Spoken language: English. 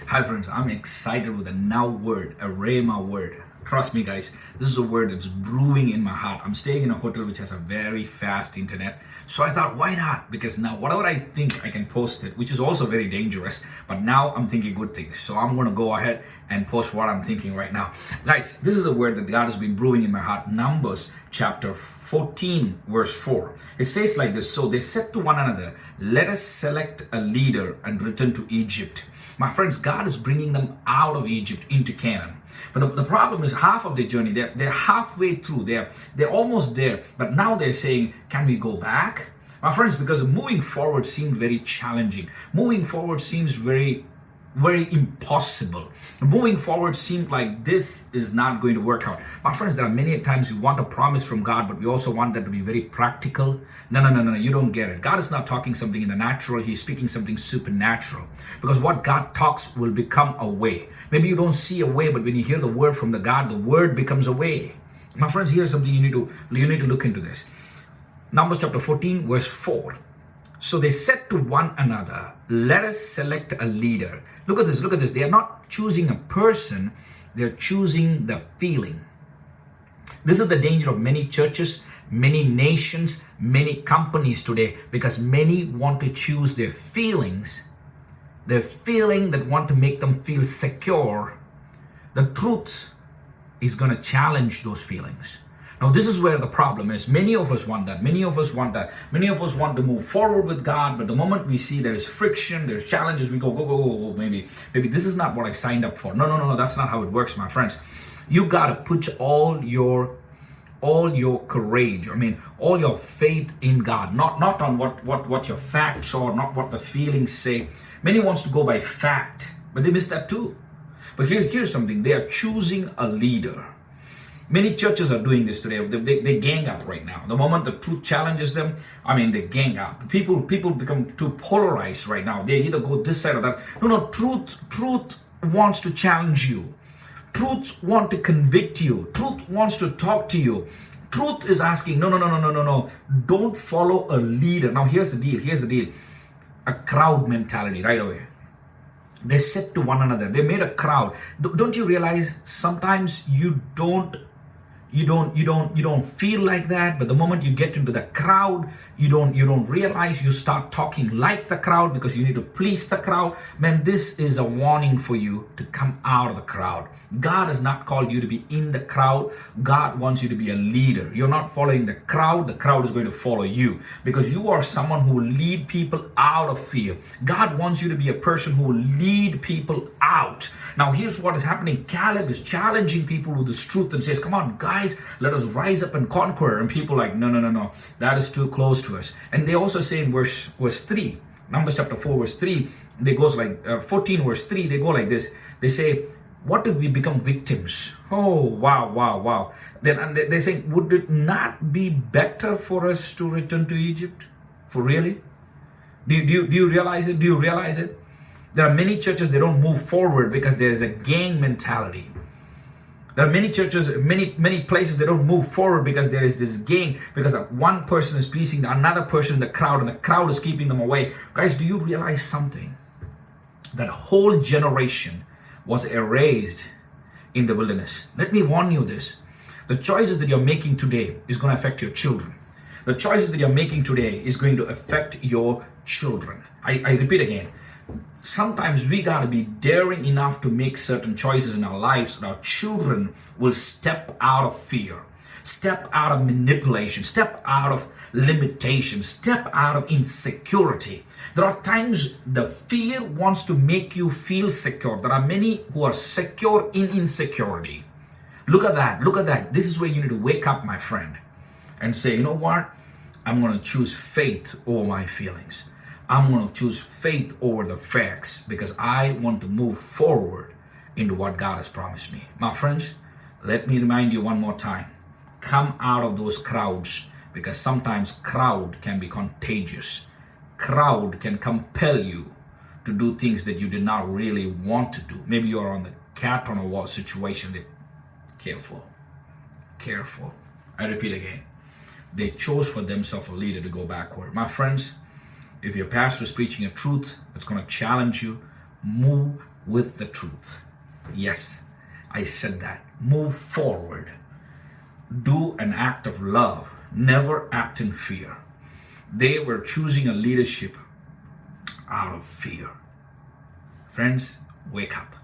Hi friends, I'm excited with a now word, a Rhema word. Trust me guys, this is a word that's brewing in my heart. I'm staying in a hotel which has a very fast internet. So I thought, why not? Because now whatever I think I can post it, which is also very dangerous. But now I'm thinking good things. So I'm going to go ahead and post what I'm thinking right now. Guys, this is a word that God has been brewing in my heart. Numbers chapter 14 verse 4. It says like this: so they said to one another, let us select a leader and return to Egypt. My friends, God is bringing them out of Egypt into Canaan. But the problem is half of the journey, they're halfway through, they're almost there. But now they're saying, can we go back? My friends, because moving forward seemed very challenging. Moving forward seems very impossible. Moving forward seemed like this is not going to work out. My friends, there are many times we want a promise from God, but we also want that to be very practical. No, you don't get it. God is not talking something in the natural, He's speaking something supernatural. Because what God talks will become a way. Maybe you don't see a way, but when you hear the word from the God, the word becomes a way. My friends, here's something you need to look into this. Numbers chapter 14, verse 4. So they said to one another, let us select a leader. Look at this. They are not choosing a person, they're choosing the feeling. This is the danger of many churches, many nations, many companies today, because many want to choose their feelings, their feeling that want to make them feel secure. The truth is going to challenge those feelings. Now, this is where the problem is. Many of us want that. Many of us want to move forward with God, but the moment we see there's friction, there's challenges, we go. Maybe this is not what I signed up for. No. That's not how it works, my friends. You gotta put all your courage, all your faith in God, not on what your facts are, not what the feelings say. Many wants to go by fact, but they miss that too. But here's something. They are choosing a leader. Many churches are doing this today. They gang up right now. The moment the truth challenges them, they gang up. People become too polarized right now. They either go this side or that. No. Truth wants to challenge you. Truth wants to convict you. Truth wants to talk to you. Truth is asking, no. Don't follow a leader. Now here's the deal. A crowd mentality right away. They said to one another, they made a crowd. Don't you realize sometimes you don't feel like that, but the moment you get into the crowd, you don't realize, you start talking like the crowd because you need to please the crowd. Man, this is a warning for you to come out of the crowd. God has not called you to be in the crowd. God wants you to be a leader. You're not following the crowd is going to follow you, because you are someone who will lead people out of fear. God wants you to be a person who will lead people out. Now here's what is happening. Caleb is challenging people with this truth and says, come on guys, let us rise up and conquer. And people are like, no, that is too close to us. And they also say in verse 3, Numbers chapter 4 verse 3, they goes like 14 verse 3, they go like this. They say, what if we become victims? Oh, wow. Then they say, would it not be better for us to return to Egypt? For really? Do you realize it? There are many churches, they don't move forward because there's a gang mentality. There are many churches, many places, they don't move forward because there is this gang, because one person is pleasing another person in the crowd, and the crowd is keeping them away. Guys, do you realize something? That whole generation was erased in the wilderness. Let me warn you this. The choices that you're making today is going to affect your children. The choices that you're making today is going to affect your children. I repeat again. Sometimes we got to be daring enough to make certain choices in our lives so that our children will step out of fear, step out of manipulation, step out of limitation, step out of insecurity. There are times the fear wants to make you feel secure. There are many who are secure in insecurity. Look at that. This is where you need to wake up, my friend, and say, you know what? I'm going to choose faith over my feelings. I'm going to choose faith over the facts, because I want to move forward into what God has promised me. My friends, let me remind you one more time. Come out of those crowds, because sometimes crowd can be contagious. Crowd can compel you to do things that you did not really want to do. Maybe you're on the cat on a wall situation. Careful. I repeat again. They chose for themselves a leader to go backward. My friends, if your pastor is preaching a truth that's going to challenge you, move with the truth. Yes, I said that. Move forward. Do an act of love. Never act in fear. They were choosing a leadership out of fear. Friends, wake up.